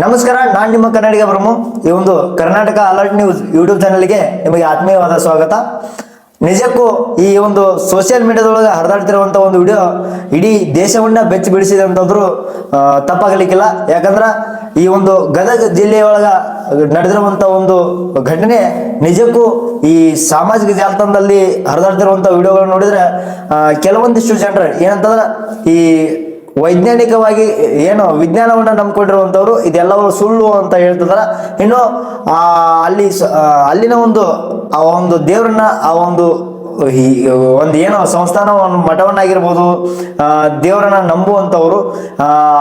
ನಮಸ್ಕಾರ, ನಾನು ನಿಮ್ಮ ಕನ್ನಡಿಗ ಬ್ರಹ್ಮ. ಈ ಒಂದು ಕರ್ನಾಟಕ ಅಲರ್ಟ್ ನ್ಯೂಸ್ ಯೂಟ್ಯೂಬ್ ಚಾನಲ್ಗೆ ನಿಮಗೆ ಆತ್ಮೀಯವಾದ ಸ್ವಾಗತ. ನಿಜಕ್ಕೂ ಈ ಒಂದು ಸೋಷಿಯಲ್ ಮೀಡಿಯಾದೊಳಗೆ ಹರಿದಾಡ್ತಿರುವಂಥ ಒಂದು ವಿಡಿಯೋ ಇಡೀ ದೇಶವನ್ನ ಬೆಚ್ಚಿ ಬಿಡಿಸಿದೆ ಅಂತಂದ್ರು ತಪ್ಪಾಗಲಿಕ್ಕಿಲ್ಲ. ಯಾಕಂದ್ರೆ ಈ ಒಂದು ಗದಗ ಜಿಲ್ಲೆಯೊಳಗ ನಡೆದಿರುವಂಥ ಒಂದು ಘಟನೆ ನಿಜಕ್ಕೂ ಈ ಸಾಮಾಜಿಕ ಜಾಲತಾಣದಲ್ಲಿ ಹರಿದಾಡ್ತಿರುವಂಥ ವಿಡಿಯೋಗಳನ್ನ ನೋಡಿದ್ರೆ ಕೆಲವೊಂದಿಷ್ಟು ಜನರು ಏನಂತಂದ್ರೆ ಈ ವೈಜ್ಞಾನಿಕವಾಗಿ ಏನು ವಿಜ್ಞಾನವನ್ನ ನಂಬ್ಕೊಂಡಿರುವಂತವ್ರು ಇದೆಲ್ಲವೂ ಸುಳ್ಳು ಅಂತ ಹೇಳ್ತಿದಾರ. ಇನ್ನು ಅಲ್ಲಿನ ಆ ಒಂದು ದೇವರನ್ನ ಆ ಒಂದು ಏನೋ ಸಂಸ್ಥಾನ ಮಠವನ್ನಾಗಿರ್ಬೋದು, ದೇವರನ್ನ ನಂಬುವಂಥವ್ರು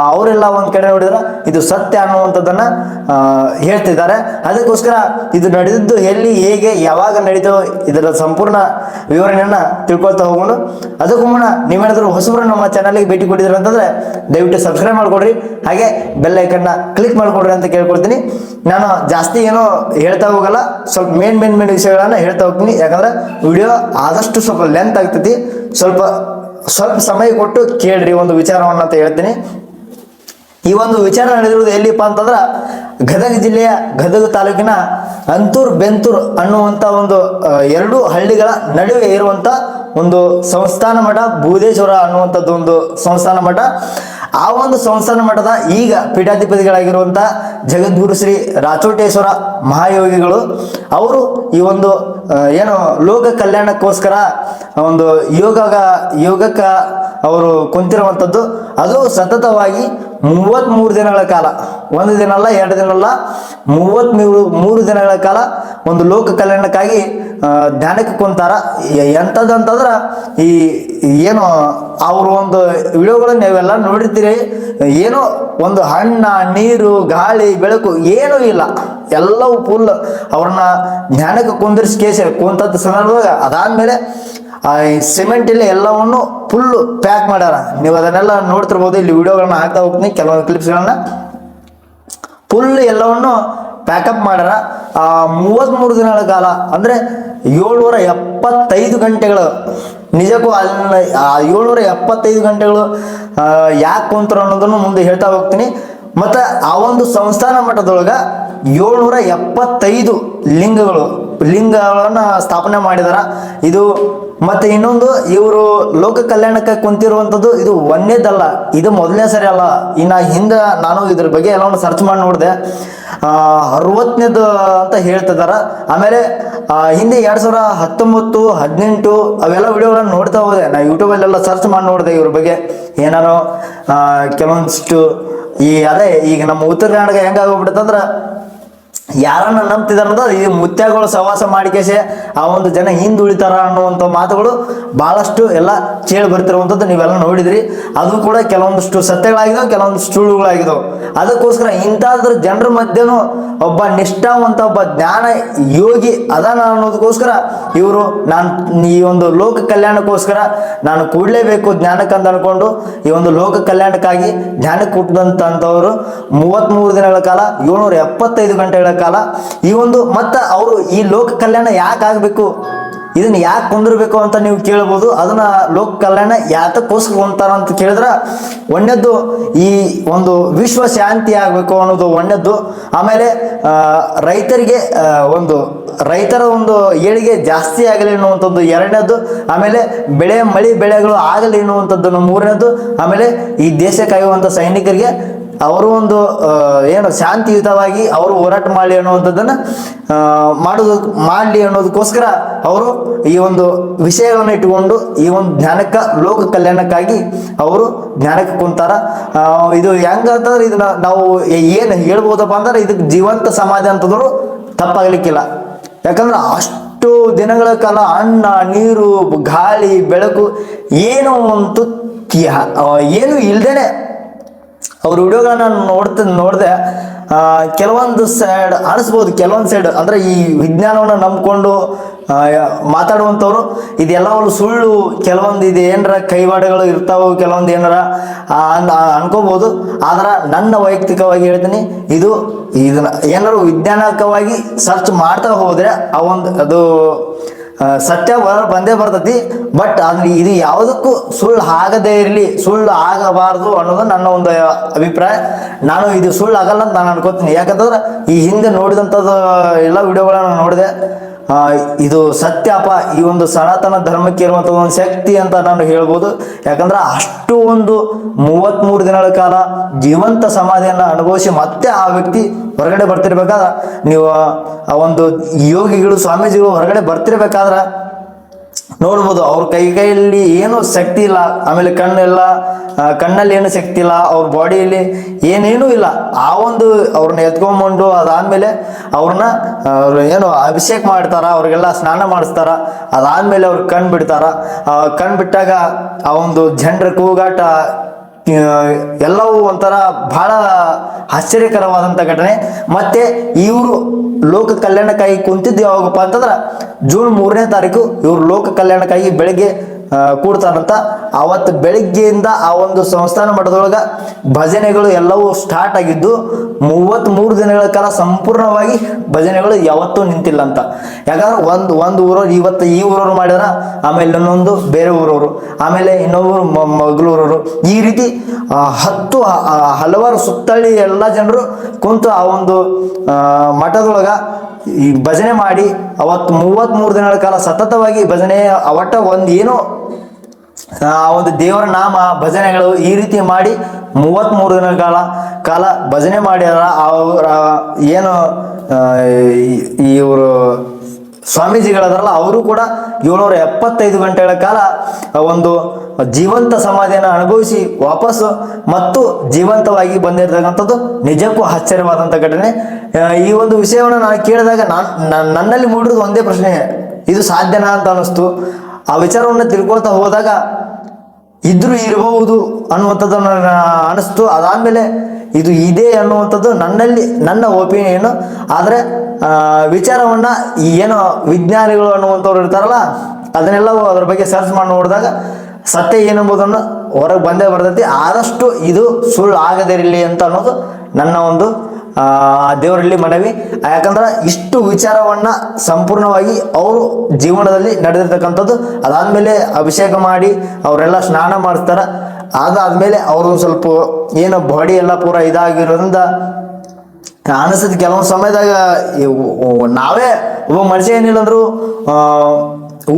ಅವರೆಲ್ಲ ಒಂದ್ ಕಡೆ ನೋಡಿದ್ರೆ ಇದು ಸತ್ಯ ಅನ್ನುವಂಥದ್ದನ್ನ ಹೇಳ್ತಿದ್ದಾರೆ. ಅದಕ್ಕೋಸ್ಕರ ಇದು ನಡೆದಿದ್ದು ಎಲ್ಲಿ, ಹೇಗೆ, ಯಾವಾಗ ನಡೀತೋ ಇದರ ಸಂಪೂರ್ಣ ವಿವರಣೆಯನ್ನ ತಿಳ್ಕೊಳ್ತಾ ಹೋಗೋಣ. ಅದಕ್ಕೂ ಮುನ್ನ ನೀವೇನಾದ್ರೂ ಹೊಸಬರು ನಮ್ಮ ಚಾನಲ್ಗೆ ಭೇಟಿ ಕೊಟ್ಟಿದ್ರೆ ಅಂತಂದ್ರೆ ದಯವಿಟ್ಟು ಸಬ್ಸ್ಕ್ರೈಬ್ ಮಾಡ್ಕೊಡ್ರಿ, ಹಾಗೆ ಬೆಲ್ ಐಕನ್ನ ಕ್ಲಿಕ್ ಮಾಡ್ಕೊಡ್ರಿ ಅಂತ ಕೇಳ್ಕೊಳ್ತೀನಿ. ನಾನು ಜಾಸ್ತಿ ಏನೋ ಹೇಳ್ತಾ ಹೋಗಲ್ಲ, ಸ್ವಲ್ಪ ಮೇನ್ ವಿಷಯಗಳನ್ನ ಹೇಳ್ತಾ ಹೋಗ್ತೀನಿ. ಯಾಕಂದ್ರೆ ವಿಡಿಯೋ ಆದಷ್ಟು ಸ್ವಲ್ಪ ಲೆಂತ್ ಆಗ್ತೈತಿ, ಸ್ವಲ್ಪ ಸಮಯ ಕೊಟ್ಟು ಕೇಳ್ರಿ ಒಂದು ವಿಚಾರವನ್ನ ಅಂತ ಹೇಳ್ತೀನಿ. ಈ ಒಂದು ವಿಚಾರ ನಡೆದಿರುವುದು ಎಲ್ಲಿಪ್ಪ ಅಂತಂದ್ರ ಗದಗ ಜಿಲ್ಲೆಯ ಗದಗ ತಾಲೂಕಿನ ಅಂತೂರ್ ಬೆಂತೂರ್ ಅನ್ನುವಂತ ಒಂದು ಎರಡು ಹಳ್ಳಿಗಳ ನಡುವೆ ಇರುವಂತ ಒಂದು ಸಂಸ್ಥಾನ ಮಠ ಭೂದೇಶ್ವರ ಅನ್ನುವಂಥದ್ದು ಒಂದು ಸಂಸ್ಥಾನ ಮಠ. ಆ ಒಂದು ಸಂಸ್ಥಾನ ಮಠದ ಈಗ ಪೀಠಾಧಿಪತಿಗಳಾಗಿರುವಂತ ಜಗದ್ಗುರು ಶ್ರೀ ರಾಚೋಟೇಶ್ವರ ಮಹಾಯೋಗಿಗಳು ಅವರು ಈ ಒಂದು ಏನು ಲೋಕ ಕಲ್ಯಾಣಕ್ಕೋಸ್ಕರ ಒಂದು ಯೋಗಕ್ಕ ಅವರು ಕುಂತಿರುವಂಥದ್ದು. ಅದು ಸತತವಾಗಿ 33 ದಿನಗಳ ಕಾಲ, ಒಂದು ದಿನ ಅಲ್ಲ, 2 ದಿನ ಅಲ್ಲ, 33 ದಿನಗಳ ಕಾಲ ಒಂದು ಲೋಕ ಕಲ್ಯಾಣಕ್ಕಾಗಿ ಧ್ಯಾನಕ್ಕೆ ಕುಂತಾರ. ಎಂಥದಂತಂದ್ರ ಈ ಏನು ಅವರು ಒಂದು ವಿಡಿಯೋಗಳನ್ನ ನೀವೆಲ್ಲ ನೋಡಿರ್ತೀರಿ. ಏನೋ ಒಂದು ಹಣ್ಣ, ನೀರು, ಗಾಳಿ, ಬೆಳಕು ಏನೂ ಇಲ್ಲ, ಎಲ್ಲವೂ ಫುಲ್ ಅವ್ರನ್ನ ಧ್ಯಾನಕ್ಕೆ ಕುಂತದ ಸಂದರ್ಭದಾಗ ಅದಾದ್ಮೇಲೆ ಸಿಮೆಂಟ್ ಇಲ್ಲಿ ಎಲ್ಲವನ್ನು ಫುಲ್ ಪ್ಯಾಕ್ ಮಾಡ್ಯಾರ. ನೀವು ಅದನ್ನೆಲ್ಲ ನೋಡ್ತಿರ್ಬೋದು. ಇಲ್ಲಿ ವಿಡಿಯೋಗಳನ್ನ ಹಾಕ್ತಾ ಹೋಗ್ತೀನಿ, ಕೆಲವೊಂದು ಕ್ಲಿಪ್ಸ್ಗಳನ್ನ ಫುಲ್ ಎಲ್ಲವನ್ನು ಪ್ಯಾಕಪ್ ಮಾಡ್ಯಾರ. 33 ದಿನಗಳ ಕಾಲ ಅಂದ್ರೆ 775 ಗಂಟೆಗಳು. ನಿಜಕ್ಕೂ ಅಲ್ಲಿ 775 ಗಂಟೆಗಳು ಯಾಕೆ ಕುಂತರು ಅನ್ನೋದನ್ನು ಮುಂದೆ ಹೇಳ್ತಾ ಹೋಗ್ತೀನಿ. ಮತ್ತು ಆ ಒಂದು ಸಂಸ್ಥಾನ ಮಠದೊಳಗ 775 ಲಿಂಗಗಳನ್ನ ಸ್ಥಾಪನೆ ಮಾಡಿದಾರ. ಇದು ಮತ್ತೆ ಇನ್ನೊಂದು, ಇವರು ಲೋಕ ಕಲ್ಯಾಣಕ್ಕೆ ಕುಂತಿರುವಂಥದ್ದು ಇದು ಒಂದೇದಲ್ಲ, ಇದು ಮೊದಲನೇ ಸರಿ ಅಲ್ಲ. ಇನ್ನು ಹಿಂದೆ ನಾನು ಇದ್ರ ಬಗ್ಗೆ ಎಲ್ಲವನ್ನು ಸರ್ಚ್ ಮಾಡಿ ನೋಡಿದೆ, 60ನೇದು ಅಂತ ಹೇಳ್ತಿದಾರ. ಆಮೇಲೆ ಹಿಂದೆ 2019, 18 ಅವೆಲ್ಲ ವಿಡಿಯೋಗಳನ್ನ ನೋಡ್ತಾ ಹೋದೆ. ನಾ ಯೂಟ್ಯೂಬಲ್ಲೆಲ್ಲ ಸರ್ಚ್ ಮಾಡಿ ನೋಡಿದೆ ಇವ್ರ ಬಗ್ಗೆ. ಏನಾರೋ ಕೆಲವೊಂದಿಷ್ಟು ಅದೇ ಈಗ ನಮ್ಮ ಉತ್ತರ ಕರ್ನಾಟಕ ಹೆಂಗಾಗೋಗ್ಬಿಡುತ್ತಂದ್ರ ಯಾರನ್ನ ನಂಬ್ತಿದಾರ ಈ ಮುತ್ಯಾಗಳು ಸವಾಸ ಮಾಡಿಕೇಸೆ ಆ ಒಂದು ಜನ ಹಿಂದುಳಿತಾರ ಅನ್ನುವಂಥ ಮಾತುಗಳು ಬಹಳಷ್ಟು ಎಲ್ಲ ಕೇಳಿ ಬರ್ತಿರುವಂಥದ್ದು ನೀವೆಲ್ಲ ನೋಡಿದ್ರಿ. ಅದು ಕೂಡ ಕೆಲವೊಂದಷ್ಟು ಸತ್ಯಗಳಾಗಿದಾವೆ, ಕೆಲವೊಂದಷ್ಟು ಸುಳ್ಳುಗಳಾಗಿದಾವೆ. ಅದಕ್ಕೋಸ್ಕರ ಇಂಥದ್ರ ಜನರ ಮಧ್ಯನೂ ಒಬ್ಬ ನಿಷ್ಠಾವಂತ, ಒಬ್ಬ ಜ್ಞಾನ ಯೋಗಿ ಅದಾನ ಅನ್ನೋದಕ್ಕೋಸ್ಕರ ಇವರು ಈ ಒಂದು ಲೋಕ ಕಲ್ಯಾಣಕ್ಕೋಸ್ಕರ ನಾನು ಕೂಡಲೇಬೇಕು ಜ್ಞಾನಕ್ಕೆ ಅಂತ ಅನ್ಕೊಂಡು ಈ ಒಂದು ಲೋಕ ಕಲ್ಯಾಣಕ್ಕಾಗಿ ಜ್ಞಾನಕ್ಕೆ ಹುಟ್ಟಿದಂಥವ್ರು 33 ದಿನಗಳ ಕಾಲ 775 ಗಂಟೆಗಳ ಕಾಲ ಈ ಒಂದು ಮತ್ತೆ ಅವರು ಈ ಲೋಕ ಕಲ್ಯಾಣ ಯಾಕೆ ಆಗ್ಬೇಕು, ಇದನ್ನ ಯಾಕೆ ಕುಂದಿರ್ಬೇಕು ಅಂತ ನೀವು ಕೇಳ್ಬೋದು. ಅದನ್ನ ಲೋಕ ಕಲ್ಯಾಣ ಯಾತಕ್ಕೋಸ್ಕರ ಹೊಂತಾರ ಅಂತ ಕೇಳಿದ್ರ ಒಂದನೇದ್ದು ಈ ಒಂದು ವಿಶ್ವ ಶಾಂತಿ ಆಗ್ಬೇಕು ಅನ್ನೋದು ಒಂದನೇದ್ದು. ಆಮೇಲೆ ರೈತರಿಗೆ ರೈತರ ಒಂದು ಏಳಿಗೆ ಜಾಸ್ತಿ ಆಗಲಿ ಅನ್ನುವಂಥದ್ದು ಎರಡನೇದ್ದು. ಆಮೇಲೆ ಮಳೆ ಬೆಳೆಗಳು ಆಗಲಿ ಅನ್ನುವಂಥದ್ದು ಮೂರನೇದ್ದು. ಆಮೇಲೆ ಈ ದೇಶ ಕಾಯುವಂಥ ಸೈನಿಕರಿಗೆ ಅವರು ಒಂದು ಏನು ಶಾಂತಿಯುತವಾಗಿ ಅವರು ಹೋರಾಟ ಮಾಡಲಿ ಅನ್ನುವಂಥದ್ದನ್ನ ಮಾಡಲಿ ಅನ್ನೋದಕ್ಕೋಸ್ಕರ ಅವರು ಈ ಒಂದು ವಿಷಯಗಳನ್ನು ಇಟ್ಟುಕೊಂಡು ಈ ಒಂದು ಜ್ಞಾನಕ್ಕ ಲೋಕ ಕಲ್ಯಾಣಕ್ಕಾಗಿ ಅವರು ಜ್ಞಾನಕ್ಕೆ ಕುಂತಾರ. ಇದು ಹೆಂಗಂತಂದ್ರೆ ಇದನ್ನ ನಾವು ಏನು ಹೇಳ್ಬೋದಪ್ಪ ಅಂದ್ರೆ ಇದಕ್ಕೆ ಜೀವಂತ ಸಮಾಜ ಅಂತಂದ್ರು ತಪ್ಪಾಗ್ಲಿಕ್ಕಿಲ್ಲ. ಯಾಕಂದ್ರೆ ಅಷ್ಟು ದಿನಗಳ ಕಾಲ ಅನ್ನ, ನೀರು, ಗಾಳಿ, ಬೆಳಕು ಏನೋ ಒಂದು ಏನು ಇಲ್ದೇನೆ ಅವ್ರ ವಿಡಿಯೋಗಳನ್ನ ನೋಡಿದೆ. ಕೆಲವೊಂದು ಸೈಡ್ ಅನಿಸ್ಬೋದು, ಕೆಲವೊಂದು ಸೈಡ್ ಅಂದ್ರೆ ಈ ವಿಜ್ಞಾನವನ್ನು ನಂಬ್ಕೊಂಡು ಮಾತಾಡುವಂಥವ್ರು ಇದೆಲ್ಲವೂ ಸುಳ್ಳು, ಕೆಲವೊಂದು ಇದು ಏನಾರ ಕೈವಾಡಗಳು ಇರ್ತಾವೆ, ಕೆಲವೊಂದು ಏನಾರ ಅನ್ಕೋಬಹುದು. ಆದ್ರೆ ನನ್ನ ವೈಯಕ್ತಿಕವಾಗಿ ಹೇಳ್ತೀನಿ, ಇದನ್ನ ಏನಾರು ವಿಜ್ಞಾನಕವಾಗಿ ಸರ್ಚ್ ಮಾಡ್ತಾ ಹೋದ್ರೆ ಅದು ಸತ್ಯ ಬಂದೇ ಬರ್ತೈತಿ. ಬಟ್ ಅದು ಇದು ಯಾವುದಕ್ಕೂ ಸುಳ್ಳು ಆಗದೇ ಇರಲಿ, ಸುಳ್ಳು ಆಗಬಾರ್ದು ಅನ್ನೋದು ನನ್ನ ಒಂದು ಅಭಿಪ್ರಾಯ. ನಾನು ಇದು ಸುಳ್ಳು ಆಗಲ್ಲ ಅಂತ ನಾನು ಅನ್ಕೋತೀನಿ. ಯಾಕಂತಂದ್ರೆ ಈ ಹಿಂದೆ ನೋಡಿದಂಥದ್ದು ಎಲ್ಲ ವಿಡಿಯೋಗಳನ್ನ ನೋಡಿದೆ. ಇದು ಸತ್ಯಪ್ಪ, ಈ ಒಂದು ಸನಾತನ ಧರ್ಮಕ್ಕೆ ಇರುವಂಥ ಒಂದು ಶಕ್ತಿ ಅಂತ ನಾನು ಹೇಳ್ಬೋದು. ಯಾಕಂದ್ರೆ ಅಷ್ಟು ಒಂದು 33 ದಿನಗಳ ಕಾಲ ಜೀವಂತ ಸಮಾಧಿಯನ್ನು ಅನುಭವಿಸಿ ಮತ್ತೆ ಆ ವ್ಯಕ್ತಿ ಹೊರಗಡೆ ಬರ್ತಿರ್ಬೇಕಾದ್ರೆ, ನೀವು ಆ ಒಂದು ಯೋಗಿಗಳು ಸ್ವಾಮೀಜಿಗಳು ಹೊರಗಡೆ ಬರ್ತಿರ್ಬೇಕಾದ್ರೆ ನೋಡ್ಬೋದು ಅವ್ರ ಕೈಯಲ್ಲಿ ಏನೂ ಶಕ್ತಿ ಇಲ್ಲ, ಆಮೇಲೆ ಕಣ್ಣಿಲ್ಲ, ಕಣ್ಣಲ್ಲಿ ಏನು ಶಕ್ತಿ ಇಲ್ಲ, ಅವ್ರ ಬಾಡಿಯಲ್ಲಿ ಏನೇನೂ ಇಲ್ಲ. ಆ ಒಂದು ಅವ್ರನ್ನ ಎತ್ಕೊಂಡ್ಬಂದು ಅದಾದ್ಮೇಲೆ ಅವ್ರನ್ನ ಏನು ಅಭಿಷೇಕ ಮಾಡ್ತಾರ, ಅವ್ರಿಗೆಲ್ಲ ಸ್ನಾನ ಮಾಡಿಸ್ತಾರ. ಅದಾದ್ಮೇಲೆ ಅವ್ರು ಕಣ್ ಬಿಡ್ತಾರ. ಕಣ್ ಬಿಟ್ಟಾಗ ಆ ಒಂದು ಜನರ ಕೂಗಾಟ ಎಲ್ಲವೂ ಒಂಥರ ಬಹಳ ಆಶ್ಚರ್ಯಕರವಾದಂಥ ಘಟನೆ. ಮತ್ತೆ ಇವರು ಲೋಕ ಕಲ್ಯಾಣಕ್ಕಾಗಿ ಕುಂತಿದ್ದು ಯಾವಾಗಪ್ಪ ಅಂತಂದ್ರೆ ಜೂನ್ 3ನೇ ತಾರೀಕು ಇವರು ಲೋಕ ಕಲ್ಯಾಣಕ್ಕಾಗಿ ಬೆಳಗ್ಗೆ ಕೂಡ್ತಾರಂತ. ಅವತ್ತು ಬೆಳಿಗ್ಗೆಯಿಂದ ಆ ಒಂದು ಸಂಸ್ಥಾನ ಮಠದೊಳಗ ಭಜನೆಗಳು ಎಲ್ಲವೂ ಸ್ಟಾರ್ಟ್ ಆಗಿದ್ದು 33 ದಿನಗಳ ಕಾಲ ಸಂಪೂರ್ಣವಾಗಿ ಭಜನೆಗಳು ಯಾವತ್ತೂ ನಿಂತಿಲ್ಲ ಅಂತ. ಯಾಕಂದ್ರೆ ಒಂದು ಊರವ್ರು ಇವತ್ತು ಈ ಊರವ್ರು ಮಾಡಿದ್ರ, ಆಮೇಲೆ ಇನ್ನೊಂದು ಬೇರೆ ಊರವರು, ಆಮೇಲೆ ಇನ್ನೊಬ್ಬರು ಮಗಳೂರವರು, ಈ ರೀತಿ ಹಲವಾರು ಸುತ್ತಳ್ಳಿ ಎಲ್ಲ ಜನರು ಕುಂತು ಆ ಒಂದು ಮಠದೊಳಗ ಈ ಭಜನೆ ಮಾಡಿ ಅವತ್ತು 33 ದಿನಗಳ ಕಾಲ ಸತತವಾಗಿ ಭಜನೆ ಅವಟ್ಟ ಒಂದು ಏನೋ ಆ ಒಂದು ದೇವರ ನಾಮ ಭಜನೆಗಳು ಈ ರೀತಿ ಮಾಡಿ 33 ದಿನಗಳ ಕಾಲ ಭಜನೆ ಮಾಡ್ಯಾರ. ಅವರ ಏನು ಇವರು ಸ್ವಾಮೀಜಿಗಳದಾರಲ್ಲ ಅವರು ಕೂಡ 775 ಗಂಟೆಗಳ ಕಾಲ ಒಂದು ಜೀವಂತ ಸಮಾಧಿಯನ್ನು ಅನುಭವಿಸಿ ವಾಪಸ್ಸು ಮತ್ತು ಜೀವಂತವಾಗಿ ಬಂದಿರತಕ್ಕಂಥದ್ದು ನಿಜಕ್ಕೂ ಆಶ್ಚರ್ಯವಾದಂಥ ಘಟನೆ. ಈ ಒಂದು ವಿಷಯವನ್ನು ನಾನು ಕೇಳಿದಾಗ ನನ್ನಲ್ಲಿ ಮೂಡಿರೋದು ಒಂದೇ ಪ್ರಶ್ನೆ, ಇದು ಸಾಧ್ಯನಾ ಅಂತ ಅನ್ನಿಸ್ತು. ಆ ವಿಚಾರವನ್ನು ತಿಳ್ಕೊಳ್ತಾ ಹೋದಾಗ ಇದ್ರೂ ಇರಬಹುದು ಅನ್ನುವಂಥದ್ದು ಅನಿಸ್ತು. ಅದಾದಮೇಲೆ ಇದು ಇದೆ ಅನ್ನುವಂಥದ್ದು ನನ್ನ ಒಪಿನಿಯನ್. ಆದರೆ ವಿಚಾರವನ್ನು ಏನೋ ವಿಜ್ಞಾನಿಗಳು ಅನ್ನುವಂಥವ್ರು ಇರ್ತಾರಲ್ಲ, ಅದನ್ನೆಲ್ಲ ಅದ್ರ ಬಗ್ಗೆ ಸರ್ಚ್ ಮಾಡಿ ನೋಡಿದಾಗ ಸತ್ಯ ಏನೆಂಬುದನ್ನು ಹೊರಗೆ ಬಂದೇ ಬರ್ತೈತಿ. ಆದಷ್ಟು ಇದು ಸುಳ್ಳು ಆಗದಿರಲಿ ಅಂತ ಅನ್ನೋದು ನನ್ನ ಒಂದು ದೇವರಲ್ಲಿ ಮನವಿ. ಯಾಕಂದ್ರೆ ಇಷ್ಟು ವಿಚಾರವನ್ನ ಸಂಪೂರ್ಣವಾಗಿ ಅವರು ಜೀವನದಲ್ಲಿ ನಡೆದಿರ್ತಕ್ಕಂಥದ್ದು. ಅದಾದ್ಮೇಲೆ ಅಭಿಷೇಕ ಮಾಡಿ ಅವರೆಲ್ಲ ಸ್ನಾನ ಮಾಡಿಸ್ತಾರ. ಅದಾದ್ಮೇಲೆ ಅವರು ಸ್ವಲ್ಪ ಏನು ಬಾಡಿ ಎಲ್ಲ ಪೂರ ಇದಾಗಿರೋದ್ರಿಂದ ಅನಿಸ್ತದೆ ಕೆಲವೊಂದು ಸಮಯದಾಗ ನಾವೇ ಒಬ್ಬ ಮನುಷ್ಯ ಏನಿಲ್ಲ ಅಂದ್ರು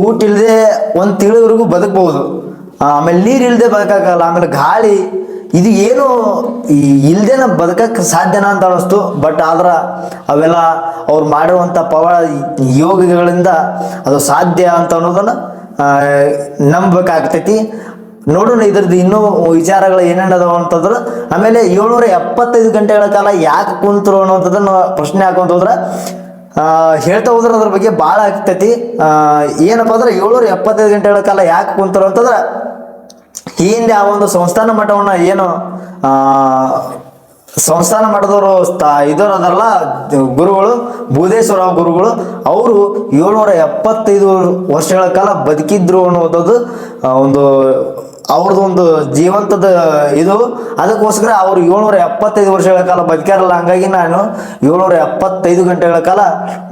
ಊಟ ಇಲ್ಲದೆ ಒಂದು ತಿಂಗಳವರೆಗೂ ಬದುಕಬಹುದು. ಆಮೇಲೆ ನೀರು ಇಲ್ಲದೆ ಬದುಕಾಗಲ್ಲ. ಆಮೇಲೆ ಗಾಳಿ ಇದು ಏನು ಇಲ್ದೇನ ಬದುಕಕ್ಕೆ ಸಾಧ್ಯನಾ ಅಂತ ಅನ್ನಿಸ್ತು. ಬಟ್ ಆದ್ರೆ ಅವೆಲ್ಲ ಅವ್ರು ಮಾಡಿರುವಂಥ ಯೋಗಗಳಿಂದ ಅದು ಸಾಧ್ಯ ಅಂತ ಅನ್ನೋದನ್ನ ನಂಬಬೇಕಾಗ್ತೈತಿ. ನೋಡೋಣ ಇದ್ರದ್ದು ಇನ್ನೂ ವಿಚಾರಗಳು ಏನೇನದಾವ ಅಂತಂದ್ರೆ. ಆಮೇಲೆ 775 ಗಂಟೆಗಳ ಕಾಲ ಯಾಕೆ ಕುಂತರು ಅನ್ನೋಂಥದ್ದನ್ನು ಪ್ರಶ್ನೆ ಹಾಕೊಂತ ಹೋದ್ರೆ ಹೇಳ್ತಾ ಹೋದ್ರೆ ಅದ್ರ ಬಗ್ಗೆ ಭಾಳ ಆಗ್ತೈತಿ. ಏನಪ್ಪ ಅಂದ್ರೆ 775 ಗಂಟೆಗಳ ಕಾಲ ಯಾಕೆ ಕುಂತರು ಅಂತಂದ್ರೆ ಹಿಂದೆ ಆ ಒಂದು ಸಂಸ್ಥಾನ ಮಠವನ್ನ ಏನು ಸಂಸ್ಥಾನ ಮಠದವರು ಇದರ ಅದರಲ್ಲ ಗುರುಗಳು, ಬೂದೇಶ್ವರ ಗುರುಗಳು, ಅವರು 775 ವರ್ಷಗಳ ಕಾಲ ಬದುಕಿದ್ರು ಅನ್ನೋದು ಒಂದು ಅವ್ರದ್ದು ಒಂದು ಜೀವಂತದ ಇದು. ಅದಕ್ಕೋಸ್ಕರ ಅವರು 775 ವರ್ಷಗಳ ಕಾಲ ಬದುಕ್ಯಾರಲ್ಲ. ಹಂಗಾಗಿ ನಾನು 775 ಗಂಟೆಗಳ ಕಾಲ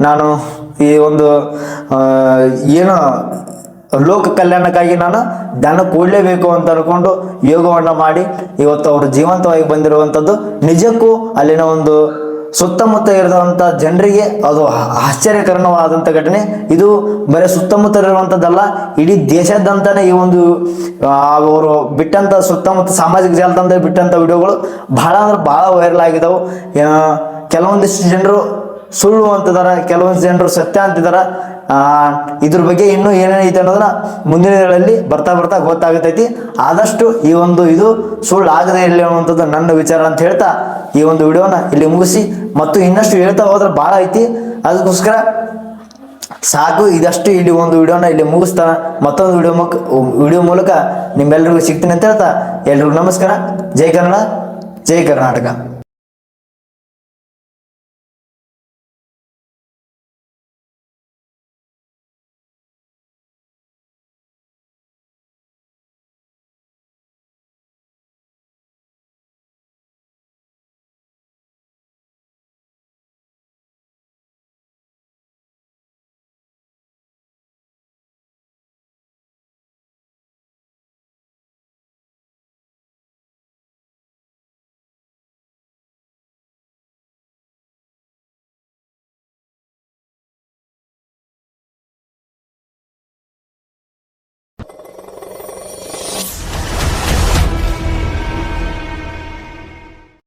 ನಾನು ಈ ಒಂದು ಏನು ಲೋಕ ಕಲ್ಯಾಣಕ್ಕಾಗಿ ನಾನು ದಾನ ಕೊಡಲೇಬೇಕು ಅಂತ ಅನ್ಕೊಂಡು ಯೋಗವನ್ನು ಮಾಡಿ ಇವತ್ತು ಅವರು ಜೀವಂತವಾಗಿ ಬಂದಿರುವಂಥದ್ದು ನಿಜಕ್ಕೂ ಅಲ್ಲಿನ ಒಂದು ಸುತ್ತಮುತ್ತ ಇರುವಂಥ ಜನರಿಗೆ ಅದು ಆಶ್ಚರ್ಯಕರವಾದಂಥ ಘಟನೆ. ಇದು ಬರೀ ಸುತ್ತಮುತ್ತ ಇರುವಂಥದ್ದಲ್ಲ, ಇಡೀ ದೇಶಾದ್ಯಂತನೇ ಈ ಒಂದು ಅವರು ಬಿಟ್ಟಂಥ ಸುತ್ತಮುತ್ತ ಸಾಮಾಜಿಕ ಜಾಲತಾಣದಲ್ಲಿ ಬಿಟ್ಟಂಥ ವಿಡಿಯೋಗಳು ಭಾಳ ಅಂದ್ರೆ ಭಾಳ ವೈರಲ್ ಆಗಿದ್ದಾವೆ. ಕೆಲವೊಂದಿಷ್ಟು ಜನರು ಸುಳ್ಳು ಅಂತಿದಾರ, ಕೆಲವೊಂದು ಜನರು ಸತ್ಯ ಅಂತಿದಾರ. ಇದ್ರ ಬಗ್ಗೆ ಇನ್ನೂ ಏನೇನೈತೆ ಅನ್ನೋದನ್ನ ಮುಂದಿನ ದಿನಗಳಲ್ಲಿ ಬರ್ತಾ ಗೊತ್ತಾಗತೈತಿ. ಆದಷ್ಟು ಈ ಒಂದು ಇದು ಸುಳ್ಳು ಆಗದೆ ಇರಲಿ ಅನ್ನುವಂಥದ್ದು ನನ್ನ ವಿಚಾರ ಅಂತ ಹೇಳ್ತಾ ಈ ಒಂದು ವಿಡಿಯೋನ ಇಲ್ಲಿ ಮುಗಿಸಿ, ಮತ್ತು ಇನ್ನಷ್ಟು ಹೇಳ್ತಾ ಹೋದ್ರೆ ಭಾಳ ಐತಿ. ಅದಕ್ಕೋಸ್ಕರ ಸಾಕು, ಇದಷ್ಟು ಇಲ್ಲಿ ಒಂದು ವಿಡಿಯೋನ ಇಲ್ಲಿ ಮುಗಿಸ್ತಾ ಮತ್ತೊಂದು ವಿಡಿಯೋ ಮೂಲಕ ನಿಮ್ಮೆಲ್ಲರಿಗೂ ಸಿಗ್ತೀನಿ ಅಂತ ಹೇಳ್ತಾ ಎಲ್ರಿಗೂ ನಮಸ್ಕಾರ. ಜೈ ಕನ್ನಡ, ಜೈ ಕರ್ನಾಟಕ.